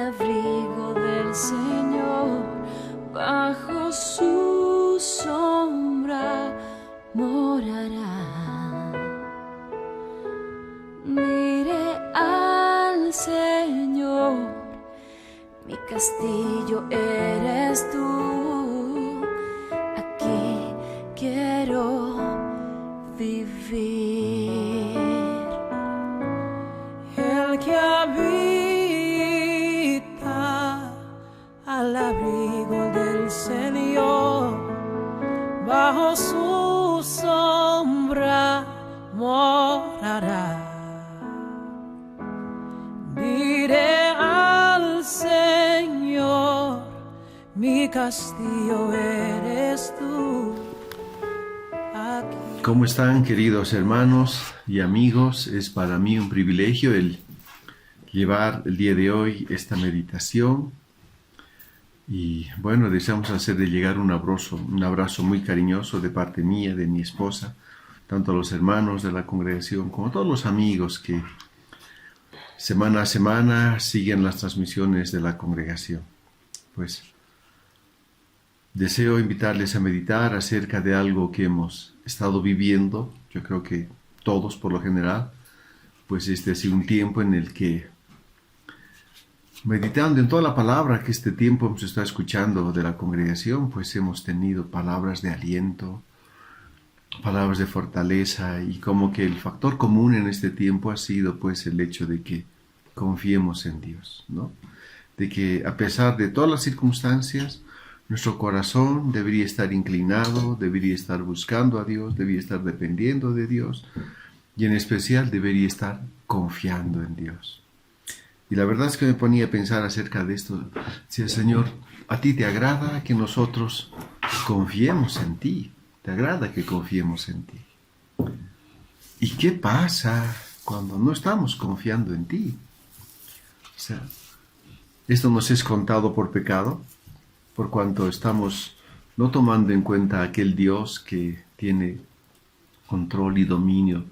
abrigo del Señor, bajo su sombra morará. Diré al Señor, mi castillo eres tú, aquí quiero vivir. El que habita al abrigo del Señor, bajo su sombra morará. Diré al Señor, mi castillo eres tú. ¿Cómo están, queridos hermanos y amigos? Es para mí un privilegio el llevar el día de hoy esta meditación. Y bueno, deseamos hacerle llegar un abrazo muy cariñoso de parte mía, de mi esposa, tanto a los hermanos de la congregación como a todos los amigos que semana a semana siguen las transmisiones de la congregación. Pues deseo invitarles a meditar acerca de algo que hemos estado viviendo. Yo creo que todos por lo general, pues este ha sido un tiempo en el que, meditando en toda la palabra que este tiempo hemos estado escuchando de la congregación, pues hemos tenido palabras de aliento, palabras de fortaleza, y como que el factor común en este tiempo ha sido pues el hecho de que confiemos en Dios, ¿no? De que a pesar de todas las circunstancias, nuestro corazón debería estar inclinado, debería estar buscando a Dios, debería estar dependiendo de Dios, y en especial debería estar confiando en Dios. Y la verdad es que me ponía a pensar acerca de esto. Decía, Señor, ¿a ti te agrada que nosotros confiemos en ti? ¿Te agrada que confiemos en ti? ¿Y qué pasa cuando no estamos confiando en ti? O sea, esto nos es contado por pecado, por cuanto estamos no tomando en cuenta aquel Dios que tiene control y dominio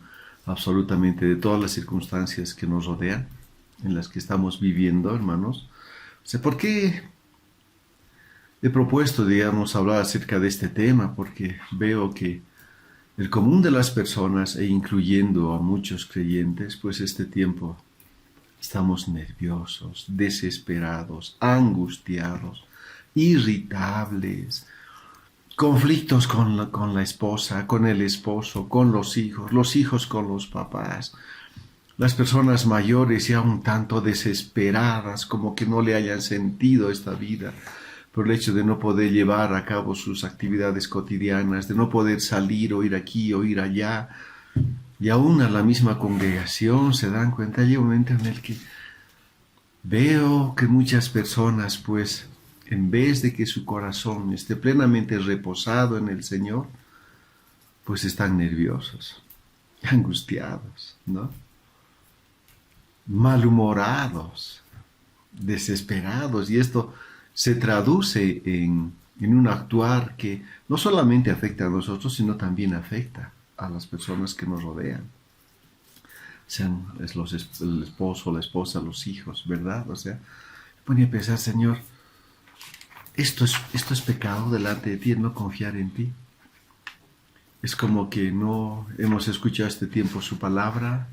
absolutamente de todas las circunstancias que nos rodean, en las que estamos viviendo, hermanos. O sea, ¿por qué he propuesto, digamos, hablar acerca de este tema? Porque veo que el común de las personas, e incluyendo a muchos creyentes, pues este tiempo estamos nerviosos, desesperados, angustiados, irritables, conflictos con la esposa, con el esposo, con los hijos con los papás, las personas mayores ya un tanto desesperadas, como que no le hayan sentido esta vida, por el hecho de no poder llevar a cabo sus actividades cotidianas, de no poder salir o ir aquí o ir allá. Y aún a la misma congregación se dan cuenta, hay un momento en el que veo que muchas personas, pues, en vez de que su corazón esté plenamente reposado en el Señor, pues están nerviosos, angustiados, ¿no? Malhumorados, desesperados, y esto se traduce en un actuar que no solamente afecta a nosotros, sino también afecta a las personas que nos rodean, sean el esposo, la esposa, los hijos, ¿verdad? O sea, me ponía a pensar, Señor, esto es pecado delante de ti, el no confiar en ti. Es como que no hemos escuchado este tiempo su palabra.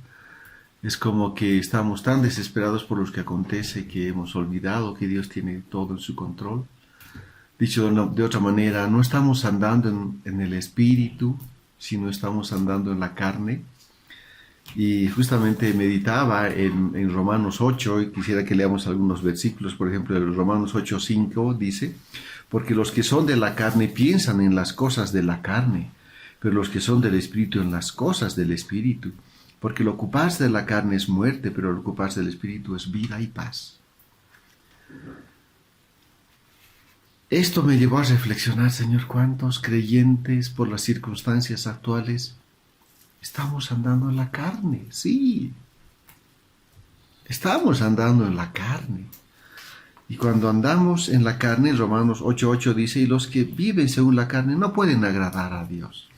Es como que estamos tan desesperados por lo que acontece que hemos olvidado que Dios tiene todo en su control. Dicho de otra manera, no estamos andando en el espíritu, sino estamos andando en la carne. Y justamente meditaba en Romanos 8, y quisiera que leamos algunos versículos. Por ejemplo, en Romanos 8:5 dice: porque los que son de la carne piensan en las cosas de la carne, pero los que son del espíritu en las cosas del espíritu. Porque el ocuparse de la carne es muerte, pero el ocuparse del espíritu es vida y paz. Esto me llevó a reflexionar, Señor, ¿cuántos creyentes por las circunstancias actuales estamos andando en la carne? Sí, estamos andando en la carne. Y cuando andamos en la carne, Romanos 8:8 dice, y los que viven según la carne no pueden agradar a Dios.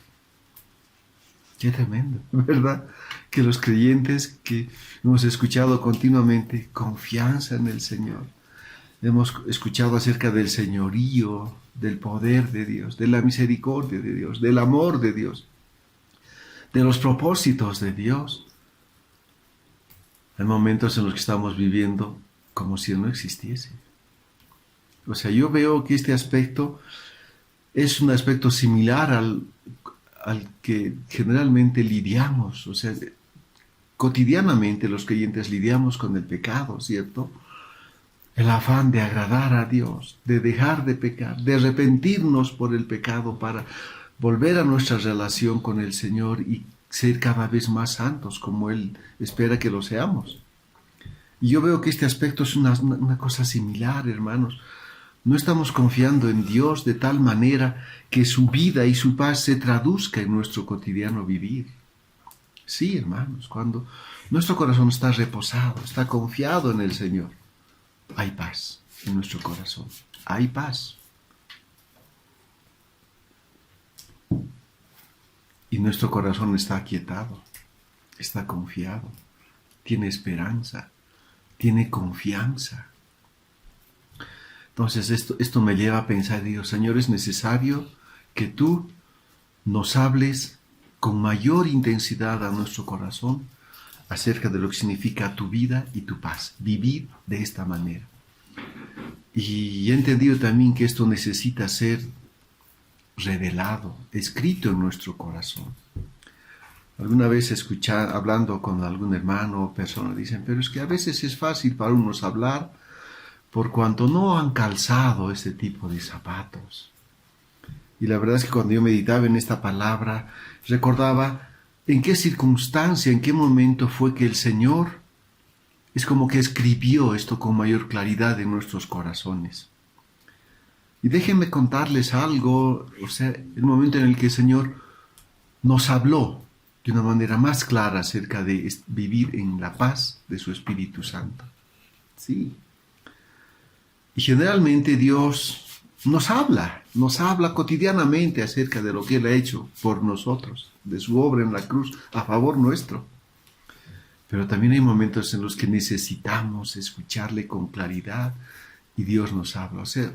Qué tremendo, ¿verdad? Que los creyentes que hemos escuchado continuamente, confianza en el Señor, Hemos escuchado acerca del señorío, del poder de Dios, de la misericordia de Dios, del amor de Dios, de los propósitos de Dios. Hay momentos en los que estamos viviendo como si Él no existiese. O sea, yo veo que este aspecto es un aspecto similar al que generalmente lidiamos. O sea, cotidianamente los creyentes lidiamos con el pecado, ¿cierto? El afán de agradar a Dios, de dejar de pecar, de arrepentirnos por el pecado para volver a nuestra relación con el Señor y ser cada vez más santos como Él espera que lo seamos. Y yo veo que este aspecto es una cosa similar, hermanos. No estamos confiando en Dios de tal manera que su vida y su paz se traduzca en nuestro cotidiano vivir. Sí, hermanos, cuando nuestro corazón está reposado, está confiado en el Señor, hay paz en nuestro corazón, hay paz. Y nuestro corazón está aquietado, está confiado, tiene esperanza, tiene confianza. Entonces esto me lleva a pensar, digo, Señor, es necesario que tú nos hables con mayor intensidad a nuestro corazón acerca de lo que significa tu vida y tu paz, vivir de esta manera. Y he entendido también que esto necesita ser revelado, escrito en nuestro corazón. Alguna vez hablando con algún hermano o persona, dicen, pero es que a veces es fácil para unos hablar por cuanto no han calzado ese tipo de zapatos. Y la verdad es que cuando yo meditaba en esta palabra, recordaba en qué circunstancia, en qué momento fue que el Señor es como que escribió esto con mayor claridad en nuestros corazones. Y déjenme contarles algo, o sea, el momento en el que el Señor nos habló de una manera más clara acerca de vivir en la paz de su Espíritu Santo. Sí. Y generalmente Dios nos habla cotidianamente acerca de lo que Él ha hecho por nosotros, de su obra en la cruz a favor nuestro. Pero también hay momentos en los que necesitamos escucharle con claridad y Dios nos habla. O sea,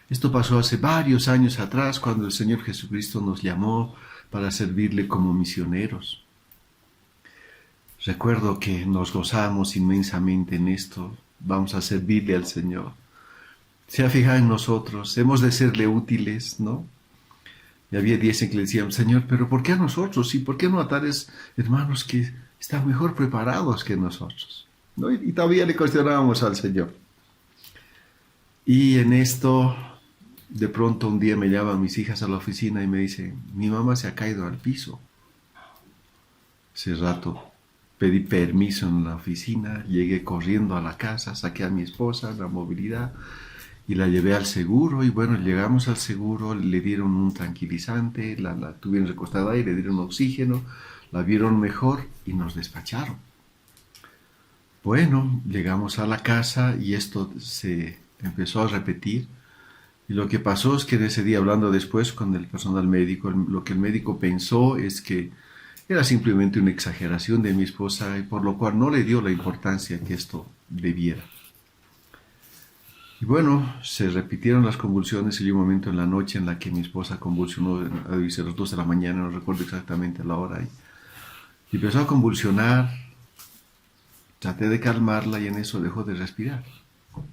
esto pasó hace varios años atrás cuando el Señor Jesucristo nos llamó para servirle como misioneros. Recuerdo que nos gozamos inmensamente en esto. Vamos a servirle al Señor. Se ha fijado en nosotros, hemos de serle útiles, ¿no? Y había días en que le decían, Señor, pero ¿por qué a nosotros? ¿Y por qué no a tales hermanos que están mejor preparados que nosotros? ¿No? Y todavía le cuestionábamos al Señor. Y en esto, de pronto un día me llaman mis hijas a la oficina y me dicen, mi mamá se ha caído al piso. Hace rato pedí permiso en la oficina, llegué corriendo a la casa, saqué a mi esposa, la movilidad, y la llevé al seguro. Y bueno, llegamos al seguro, le dieron un tranquilizante, la tuvieron recostada ahí, le dieron oxígeno, la vieron mejor y nos despacharon. Bueno, llegamos a la casa y esto se empezó a repetir. Y lo que pasó es que en ese día, hablando después con el personal médico, lo que el médico pensó es que era simplemente una exageración de mi esposa y por lo cual no le dio la importancia que esto debiera. Y bueno, se repitieron las convulsiones y hubo un momento en la noche en la que mi esposa convulsionó, a las 2 de la mañana, no recuerdo exactamente la hora, y empezó a convulsionar. Traté de calmarla y en eso dejó de respirar.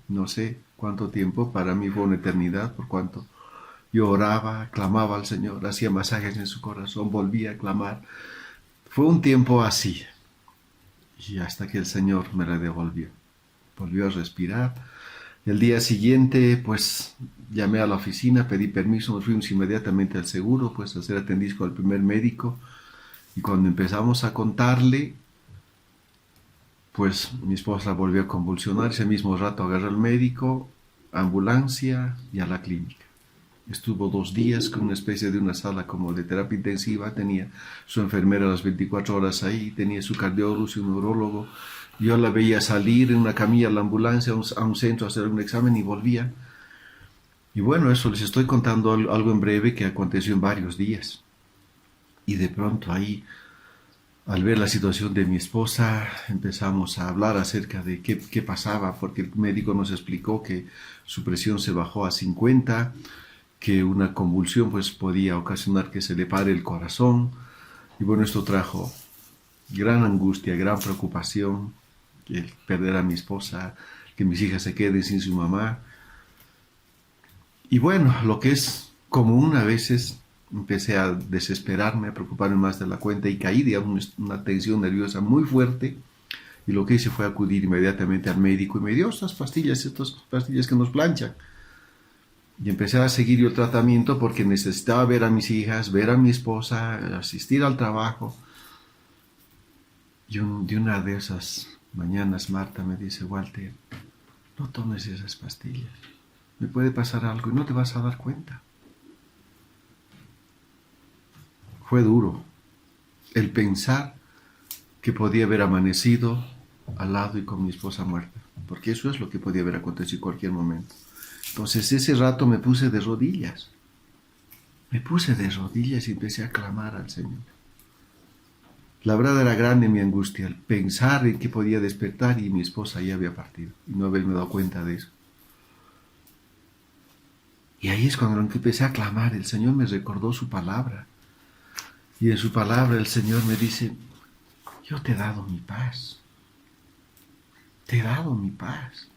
No sé cuánto tiempo, para mí fue una eternidad, por cuanto yo oraba, clamaba al Señor, hacía masajes en su corazón, volvía a clamar. Fue un tiempo así, y hasta que el Señor me la devolvió. Volvió a respirar. El día siguiente, pues, llamé a la oficina, pedí permiso, nos fuimos inmediatamente al seguro, pues, a ser atendidos con el primer médico. Y cuando empezamos a contarle, pues, mi esposa volvió a convulsionar. Ese mismo rato agarró al médico, ambulancia y a la clínica. Estuvo 2 días con una especie de una sala como de terapia intensiva. Tenía su enfermera las 24 horas ahí, tenía su cardiólogo, su neurólogo. Yo la veía salir en una camilla a la ambulancia, a un centro a hacer un examen y volvía. Y bueno, eso les estoy contando algo en breve que aconteció en varios días. Y de pronto ahí Al ver la situación de mi esposa, empezamos a hablar acerca de qué pasaba, porque el médico nos explicó que su presión se bajó a 50, que una convulsión pues podía ocasionar que se le pare el corazón. Y bueno, esto trajo gran angustia, gran preocupación, el perder a mi esposa, que mis hijas se queden sin su mamá. Y bueno, lo que es común a veces, empecé a desesperarme, a preocuparme más de la cuenta y caí, digamos, una tensión nerviosa muy fuerte. Y lo que hice fue acudir inmediatamente al médico y me dio estas pastillas que nos planchan. Y empecé a seguir yo el tratamiento porque necesitaba ver a mis hijas, ver a mi esposa, asistir al trabajo. Y de una de esas mañanas Marta me dice: Walter, no tomes esas pastillas. Me puede pasar algo y no te vas a dar cuenta. Fue duro el pensar que podía haber amanecido al lado y con mi esposa muerta, porque eso es lo que podía haber acontecido en cualquier momento. Entonces ese rato me puse de rodillas y empecé a clamar al Señor. La verdad era grande mi angustia, el pensar en que podía despertar y mi esposa ya había partido y no haberme dado cuenta de eso. Y ahí es cuando empecé a clamar, el Señor me recordó su palabra. Y en su palabra el Señor me dice: yo te he dado mi paz. Te he dado mi paz.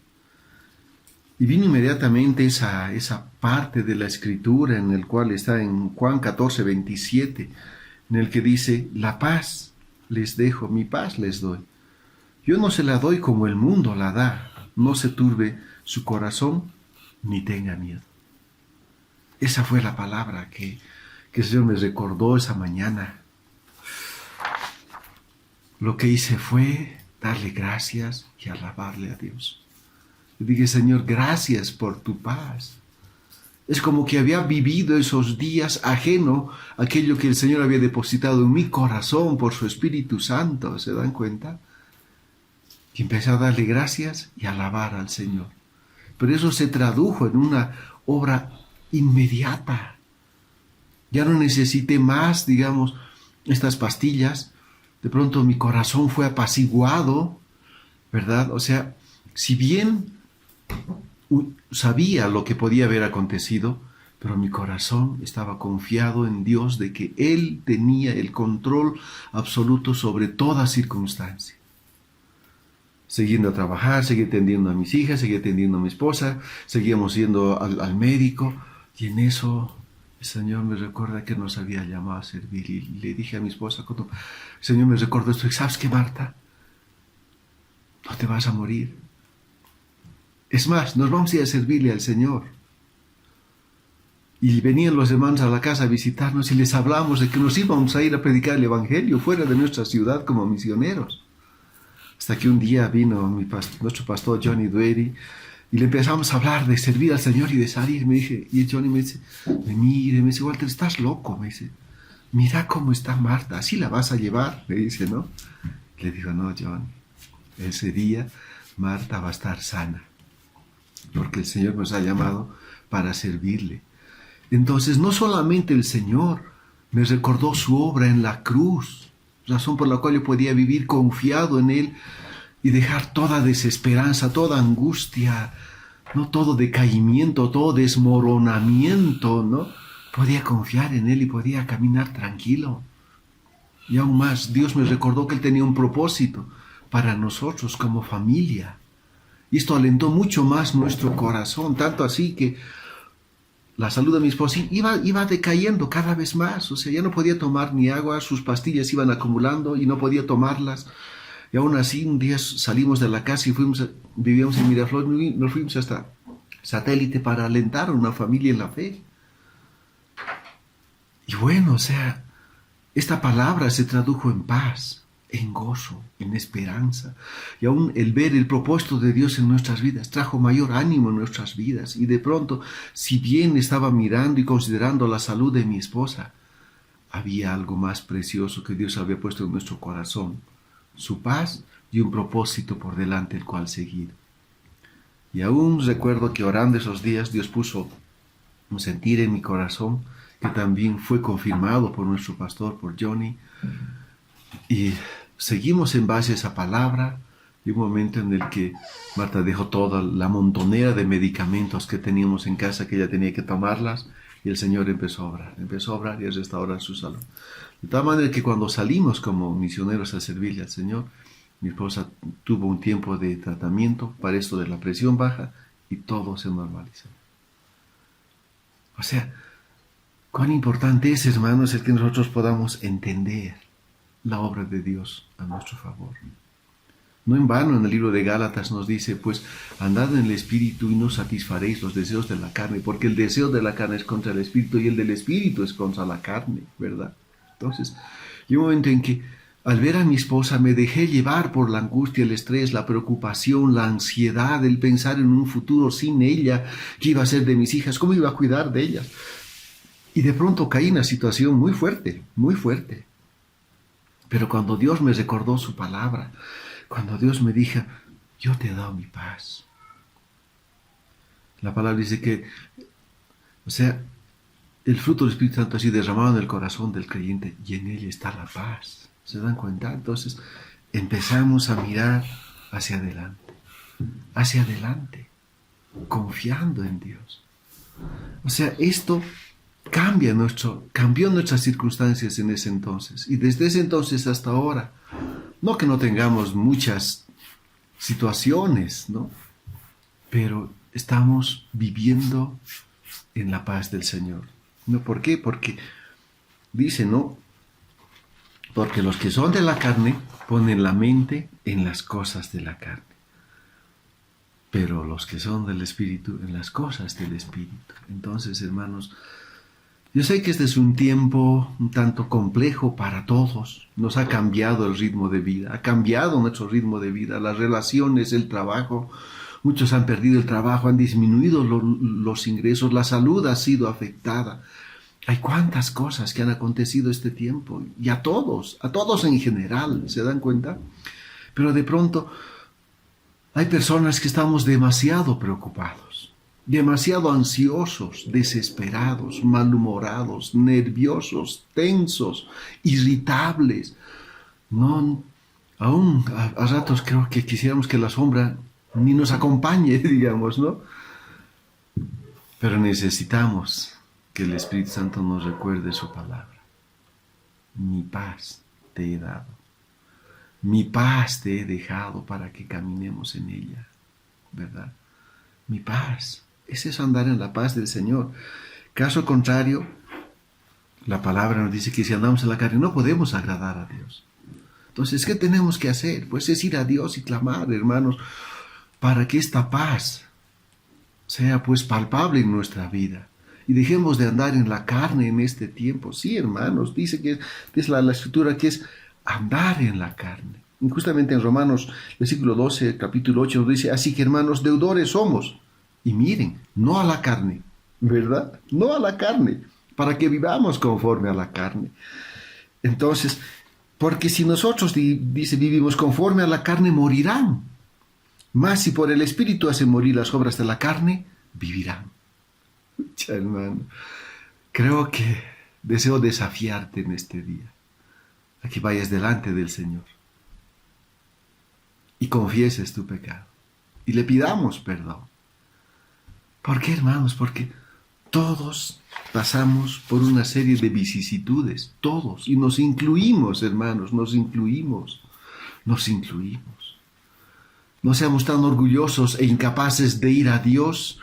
Y vino inmediatamente esa parte de la Escritura en el cual está en Juan 14, 27, en el que dice: la paz les dejo, mi paz les doy. Yo no se la doy como el mundo la da. No se turbe su corazón ni tenga miedo. Esa fue la palabra que el Señor me recordó esa mañana. Lo que hice fue darle gracias y alabarle a Dios. Le dije: Señor, gracias por tu paz. Es como que había vivido esos días ajeno a aquello que el Señor había depositado en mi corazón por su Espíritu Santo. ¿Se dan cuenta? Y empecé a darle gracias y alabar al Señor. Pero eso se tradujo en una obra inmediata. Ya no necesité más, digamos, estas pastillas. De pronto mi corazón fue apaciguado, ¿verdad? O sea, si bien sabía lo que podía haber acontecido, pero mi corazón estaba confiado en Dios de que Él tenía el control absoluto sobre toda circunstancia. Siguiendo a trabajar, seguí atendiendo a mis hijas, seguí atendiendo a mi esposa, seguíamos yendo al médico, y en eso el Señor me recuerda que nos había llamado a servir. Y le dije a mi esposa, cuando el Señor me recordó esto: ¿sabes qué, Marta? No te vas a morir. Es más, nos vamos a ir a servirle al Señor. Y venían los hermanos a la casa a visitarnos y les hablamos de que nos íbamos a ir a predicar el Evangelio fuera de nuestra ciudad como misioneros. Hasta que un día vino nuestro pastor Johnny Dueri y le empezamos a hablar de servir al Señor y de salir. Y Johnny me dice: me dice: Walter, estás loco. Me dice: mira cómo está Marta, ¿así la vas a llevar? Me dice, ¿no? Le digo: no, Johnny, ese día Marta va a estar sana, porque el Señor nos ha llamado para servirle. Entonces, no solamente el Señor me recordó su obra en la cruz, razón por la cual yo podía vivir confiado en Él y dejar toda desesperanza, toda angustia, no todo decaimiento, todo desmoronamiento, ¿no? Podía confiar en Él y podía caminar tranquilo. Y aún más, Dios me recordó que Él tenía un propósito para nosotros como familia. Y esto alentó mucho más nuestro corazón, tanto así que la salud de mi esposa iba decayendo cada vez más. O sea, ya no podía tomar ni agua, sus pastillas iban acumulando y no podía tomarlas. Y aún así, un día salimos de la casa y vivíamos en Miraflores, nos fuimos hasta Satélite para alentar a una familia en la fe. Y bueno, o sea, esta palabra se tradujo en paz, en gozo, en esperanza. Y aún el ver el propósito de Dios en nuestras vidas trajo mayor ánimo en nuestras vidas. Y de pronto, si bien estaba mirando y considerando la salud de mi esposa, había algo más precioso que Dios había puesto en nuestro corazón: su paz y un propósito por delante el cual seguir. Y aún recuerdo que orando esos días Dios puso un sentir en mi corazón que también fue confirmado por nuestro pastor, por Johnny, Y seguimos en base a esa palabra. Y un momento en el que Marta dejó toda la montonera de medicamentos que teníamos en casa, que ella tenía que tomarlas, y el Señor empezó a obrar y a restaurar su salud. De tal manera que cuando salimos como misioneros a servirle al Señor, mi esposa tuvo un tiempo de tratamiento para esto de la presión baja y todo se normalizó. O sea, cuán importante es, hermanos, el que nosotros podamos entender la obra de Dios a nuestro favor. No en vano en el libro de Gálatas nos dice, pues, andad en el Espíritu y no satisfaréis los deseos de la carne, porque el deseo de la carne es contra el Espíritu y el del Espíritu es contra la carne, ¿verdad? Entonces, hay un momento en que al ver a mi esposa me dejé llevar por la angustia, el estrés, la preocupación, la ansiedad, el pensar en un futuro sin ella, qué iba a ser de mis hijas, cómo iba a cuidar de ellas. Y de pronto caí en una situación muy fuerte, muy fuerte. Pero cuando Dios me recordó su palabra, cuando Dios me dijo, yo te he dado mi paz. La palabra dice que, o sea, el fruto del Espíritu Santo así derramado en el corazón del creyente y en ella está la paz. ¿Se dan cuenta? Entonces empezamos a mirar hacia adelante, confiando en Dios. O sea, esto cambió nuestras circunstancias en ese entonces. Y desde ese entonces hasta ahora, no que no tengamos muchas situaciones, ¿no? Pero estamos viviendo en la paz del Señor. ¿No? ¿Por qué? Porque dice, ¿no? Porque los que son de la carne ponen la mente en las cosas de la carne. Pero los que son del Espíritu, en las cosas del Espíritu. Entonces, hermanos, yo sé que este es un tiempo un tanto complejo para todos. Nos ha cambiado el ritmo de vida, ha cambiado nuestro ritmo de vida, las relaciones, el trabajo. Muchos han perdido el trabajo, han disminuido los ingresos, la salud ha sido afectada. Hay cuántas cosas que han acontecido este tiempo, y a todos en general, ¿se dan cuenta? Pero de pronto hay personas que estamos demasiado preocupados, demasiado ansiosos, desesperados, malhumorados, nerviosos, tensos, irritables. No, aún a ratos creo que quisiéramos que la sombra ni nos acompañe, digamos, ¿no? Pero necesitamos que el Espíritu Santo nos recuerde su palabra. Mi paz te he dado. Mi paz te he dejado para que caminemos en ella, ¿verdad? Mi paz. Es eso, andar en la paz del Señor. Caso contrario, la palabra nos dice que si andamos en la carne no podemos agradar a Dios. Entonces, ¿qué tenemos que hacer? Pues es ir a Dios y clamar, hermanos, para que esta paz sea pues palpable en nuestra vida. Y dejemos de andar en la carne en este tiempo. Sí, hermanos, dice que es la escritura que es andar en la carne. Y justamente en Romanos, versículo 12, capítulo 8, nos dice, así que hermanos, deudores somos. Y miren, no a la carne, ¿verdad? No a la carne, para que vivamos conforme a la carne. Entonces, porque si nosotros, dice, vivimos conforme a la carne, morirán. Mas si por el Espíritu hacen morir las obras de la carne, vivirán. Ya, hermano, creo que deseo desafiarte en este día a que vayas delante del Señor y confieses tu pecado y le pidamos perdón. ¿Por qué, hermanos? Porque todos pasamos por una serie de vicisitudes, todos, y nos incluimos, hermanos, nos incluimos. No seamos tan orgullosos e incapaces de ir a Dios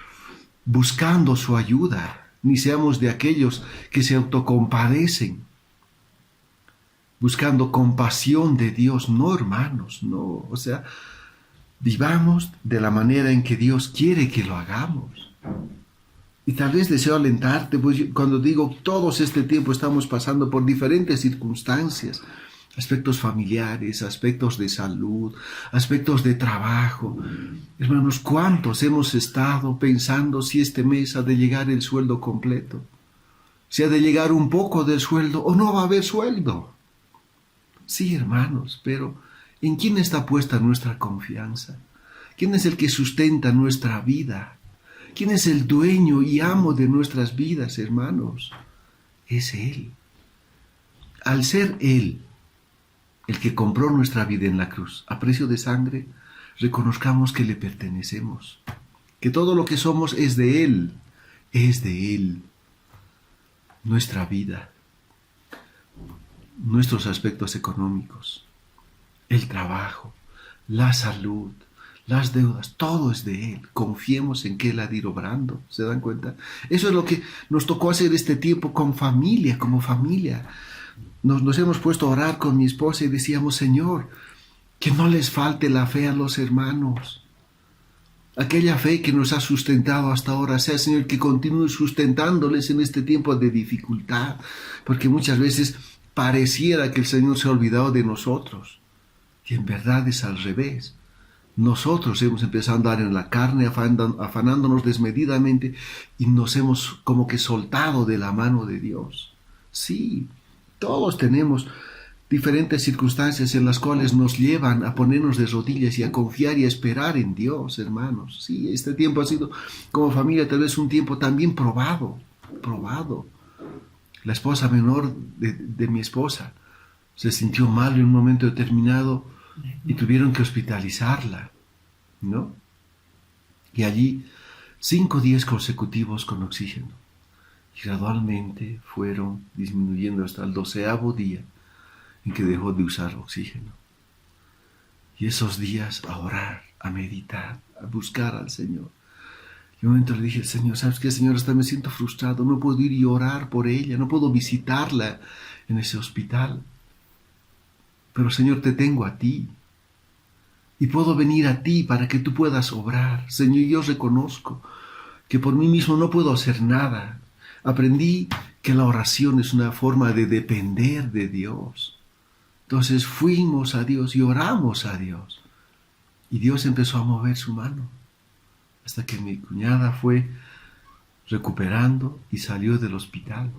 buscando su ayuda, ni seamos de aquellos que se autocompadecen, buscando compasión de Dios. No, hermanos, no. O sea, vivamos de la manera en que Dios quiere que lo hagamos. Y tal vez deseo alentarte, pues cuando digo todos este tiempo estamos pasando por diferentes circunstancias, aspectos familiares, aspectos de salud, aspectos de trabajo. Hermanos, ¿cuántos hemos estado pensando si este mes ha de llegar el sueldo completo? Si ha de llegar un poco del sueldo o no va a haber sueldo. Sí, hermanos, pero ¿en quién está puesta nuestra confianza? ¿Quién es el que sustenta nuestra vida? ¿Quién es el dueño y amo de nuestras vidas, hermanos? Es Él. Al ser Él el que compró nuestra vida en la cruz, a precio de sangre, reconozcamos que le pertenecemos, que todo lo que somos es de Él, nuestra vida, nuestros aspectos económicos, el trabajo, la salud, las deudas, todo es de Él. Confiemos en que Él ha de ir obrando. ¿Se dan cuenta? Eso es lo que nos tocó hacer este tiempo con familia, como familia. Nos hemos puesto a orar con mi esposa y decíamos, Señor, que no les falte la fe a los hermanos. Aquella fe que nos ha sustentado hasta ahora, sea, Señor, que continúe sustentándoles en este tiempo de dificultad, porque muchas veces pareciera que el Señor se ha olvidado de nosotros. Y en verdad es al revés. Nosotros hemos empezado a andar en la carne, afanándonos desmedidamente, y nos hemos como que soltado de la mano de Dios. Sí, todos tenemos diferentes circunstancias en las cuales nos llevan a ponernos de rodillas y a confiar y a esperar en Dios, hermanos. Sí, este tiempo ha sido como familia tal vez un tiempo también probado. La esposa menor de mi esposa se sintió mal en un momento determinado y tuvieron que hospitalizarla, ¿no? Y allí 5 días consecutivos con oxígeno. Y gradualmente fueron disminuyendo hasta el 12º día en que dejó de usar oxígeno. Y esos días a orar, a meditar, a buscar al Señor. Y un momento le dije, Señor, ¿sabes qué, Señor? Hasta me siento frustrado, no puedo ir y orar por ella, no puedo visitarla en ese hospital. Pero, Señor, te tengo a ti. Y puedo venir a ti para que tú puedas obrar. Señor, yo reconozco que por mí mismo no puedo hacer nada. Aprendí que la oración es una forma de depender de Dios. Entonces fuimos a Dios y oramos a Dios. Y Dios empezó a mover su mano. Hasta que mi cuñada fue recuperando y salió del hospital.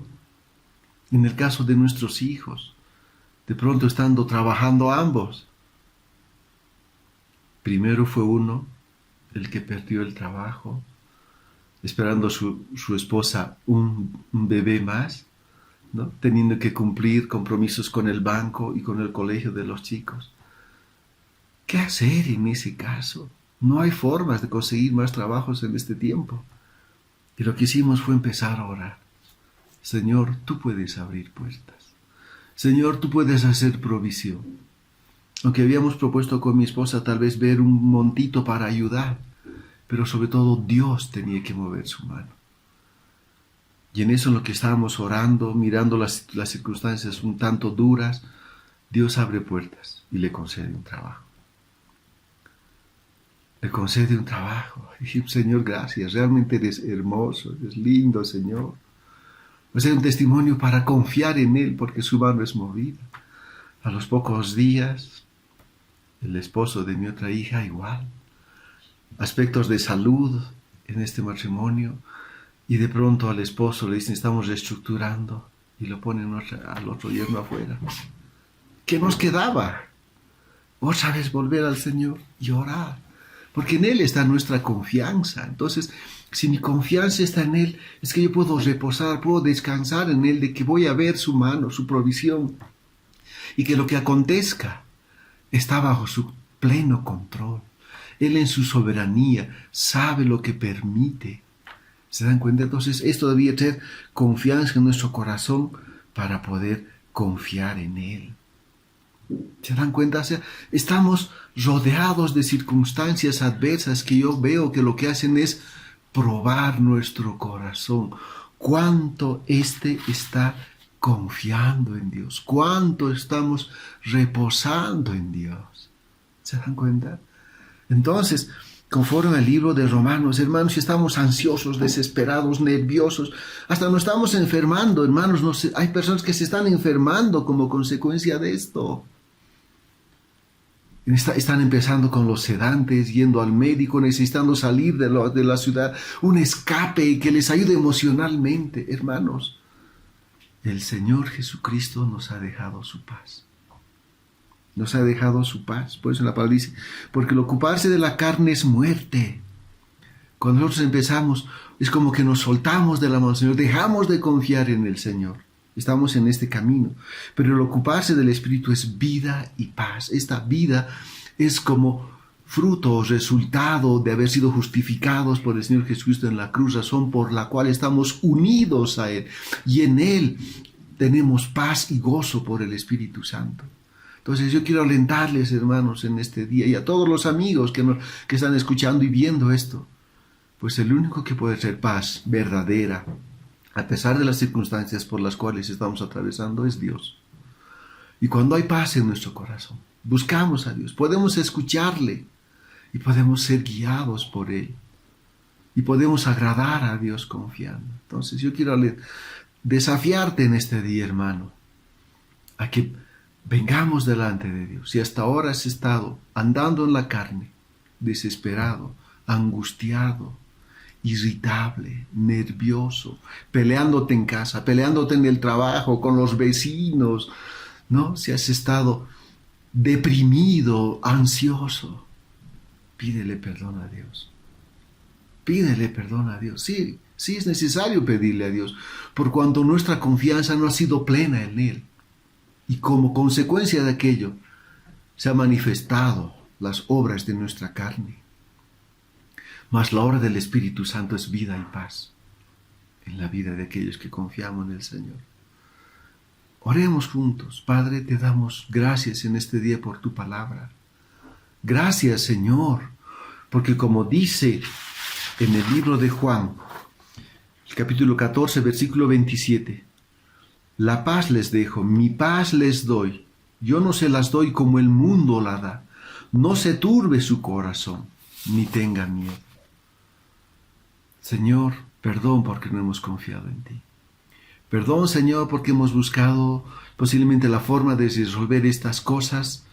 En el caso de nuestros hijos, de pronto estando trabajando ambos. Primero fue uno el que perdió el trabajo, esperando su esposa un bebé más, ¿no? Teniendo que cumplir compromisos con el banco y con el colegio de los chicos. ¿Qué hacer en ese caso? No hay formas de conseguir más trabajos en este tiempo. Y lo que hicimos fue empezar a orar. Señor, tú puedes abrir puertas. Señor, tú puedes hacer provisión. Aunque habíamos propuesto con mi esposa tal vez ver un montito para ayudar, pero sobre todo Dios tenía que mover su mano. Y en eso en lo que estábamos orando, mirando las circunstancias un tanto duras, Dios abre puertas y le concede un trabajo. Le concede un trabajo. Y dije, Señor, gracias, realmente eres hermoso, eres lindo, Señor. Va a ser un testimonio para confiar en Él, porque su mano es movida. A los pocos días, el esposo de mi otra hija igual. Aspectos de salud en este matrimonio. Y de pronto al esposo le dicen, estamos reestructurando. Y lo ponen al otro yerno afuera. ¿Qué nos quedaba? Otra vez volver al Señor y orar. Porque en Él está nuestra confianza. Entonces, si mi confianza está en Él, es que yo puedo reposar, puedo descansar en Él, de que voy a ver su mano, su provisión. Y que lo que acontezca está bajo su pleno control. Él en su soberanía sabe lo que permite. ¿Se dan cuenta? Entonces, esto debía ser confianza en nuestro corazón para poder confiar en Él. ¿Se dan cuenta? O sea, estamos rodeados de circunstancias adversas que yo veo que lo que hacen es probar nuestro corazón. Cuánto está confiando en Dios. Cuánto estamos reposando en Dios. ¿Se dan cuenta? Entonces, conforme al libro de Romanos, hermanos, si estamos ansiosos, desesperados, nerviosos, hasta nos estamos enfermando, hermanos, hay personas que se están enfermando como consecuencia de esto. Están empezando con los sedantes, yendo al médico, necesitando salir de la ciudad, un escape que les ayude emocionalmente. Hermanos, el Señor Jesucristo nos ha dejado su paz. Nos ha dejado su paz. Por eso la palabra dice, porque el ocuparse de la carne es muerte. Cuando nosotros empezamos, es como que nos soltamos de la mano del Señor, dejamos de confiar en el Señor. estamos en este camino. Pero el ocuparse del Espíritu es vida y paz. Esta vida es como fruto o resultado de haber sido justificados por el Señor Jesucristo en la cruz, razón por la cual estamos unidos a Él. Y en Él tenemos paz y gozo por el Espíritu Santo. Entonces yo quiero alentarles, hermanos, en este día, y a todos los amigos que están escuchando y viendo esto, pues el único que puede ser paz verdadera, a pesar de las circunstancias por las cuales estamos atravesando, es Dios. Y cuando hay paz en nuestro corazón, buscamos a Dios, podemos escucharle y podemos ser guiados por Él. Y podemos agradar a Dios confiando. Entonces yo quiero desafiarte en este día, hermano, a que vengamos delante de Dios. Si hasta ahora has estado andando en la carne, desesperado, angustiado, irritable, nervioso, peleándote en casa, peleándote en el trabajo, con los vecinos, ¿no? Si has estado deprimido, ansioso, pídele perdón a Dios. Pídele perdón a Dios. Sí es necesario pedirle a Dios, por cuanto nuestra confianza no ha sido plena en Él. Y como consecuencia de aquello, se han manifestado las obras de nuestra carne. Mas la obra del Espíritu Santo es vida y paz en la vida de aquellos que confiamos en el Señor. Oremos juntos. Padre, te damos gracias en este día por tu palabra. Gracias, Señor, porque como dice en el libro de Juan, el capítulo 14, versículo 27, la paz les dejo, mi paz les doy. Yo no se las doy como el mundo la da. No se turbe su corazón, ni tenga miedo. Señor, perdón porque no hemos confiado en ti. Perdón, Señor, porque hemos buscado posiblemente la forma de resolver estas cosas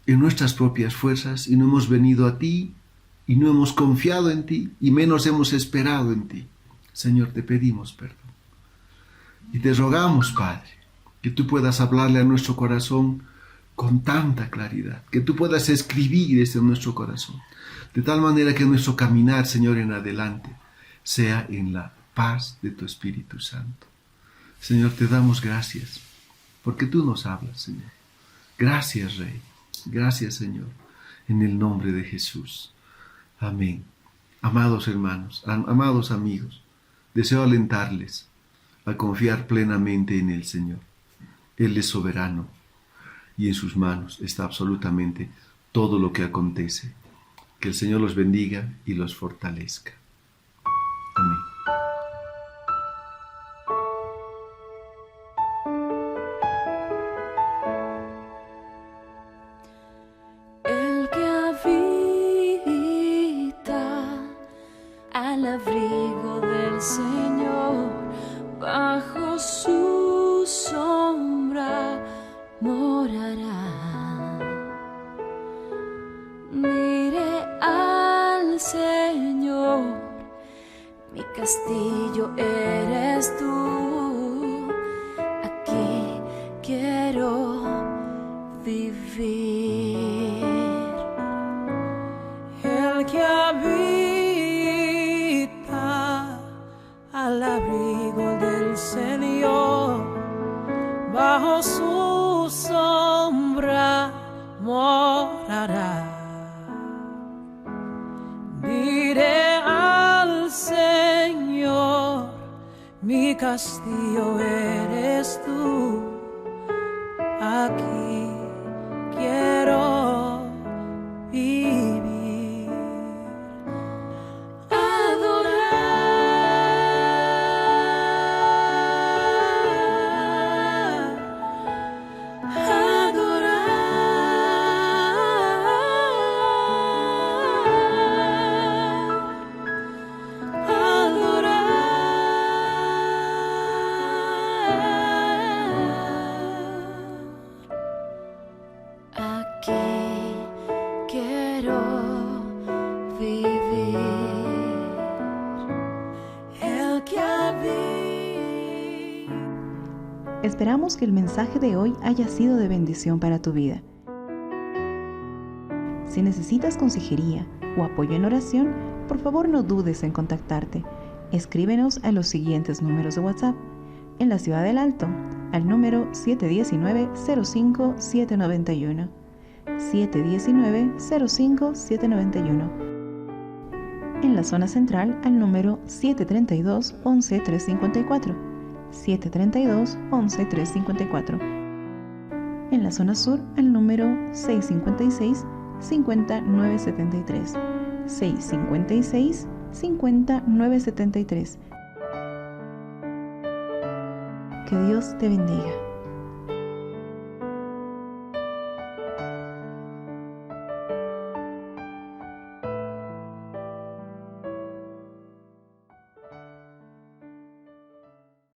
en nuestras propias fuerzas y no hemos venido a ti y no hemos confiado en ti y menos hemos esperado en ti. Señor, te pedimos perdón. Y te rogamos, Padre, que tú puedas hablarle a nuestro corazón con tanta claridad, que tú puedas escribir esto en nuestro corazón, de tal manera que nuestro caminar, Señor, en adelante sea en la paz de tu Espíritu Santo. Señor, te damos gracias, porque tú nos hablas, Señor. Gracias, Rey. Gracias, Señor, en el nombre de Jesús. Amén. Amados hermanos, amados amigos, deseo alentarles a confiar plenamente en el Señor. Él es soberano y en sus manos está absolutamente todo lo que acontece. Que el Señor los bendiga y los fortalezca. Amén. El que habita al abrigo del Señor, bajo su sombra morará. Diré al Señor, mi castillo eres tú, aquí quiero vivir. El que habita al abrigo del Señor, bajo su sombra morará. Diré al Señor, mi castillo eres tú, aquí quiero vivir. Esperamos que el mensaje de hoy haya sido de bendición para tu vida. Si necesitas consejería o apoyo en oración, por favor no dudes en contactarte. Escríbenos a los siguientes números de WhatsApp: En la Ciudad del Alto, al número 719-05-791. 719-05-791. En la zona central, al número 732-11-354. 732-11-354. En la zona sur, al número 656-50-973. 656-50-973. Que Dios te bendiga.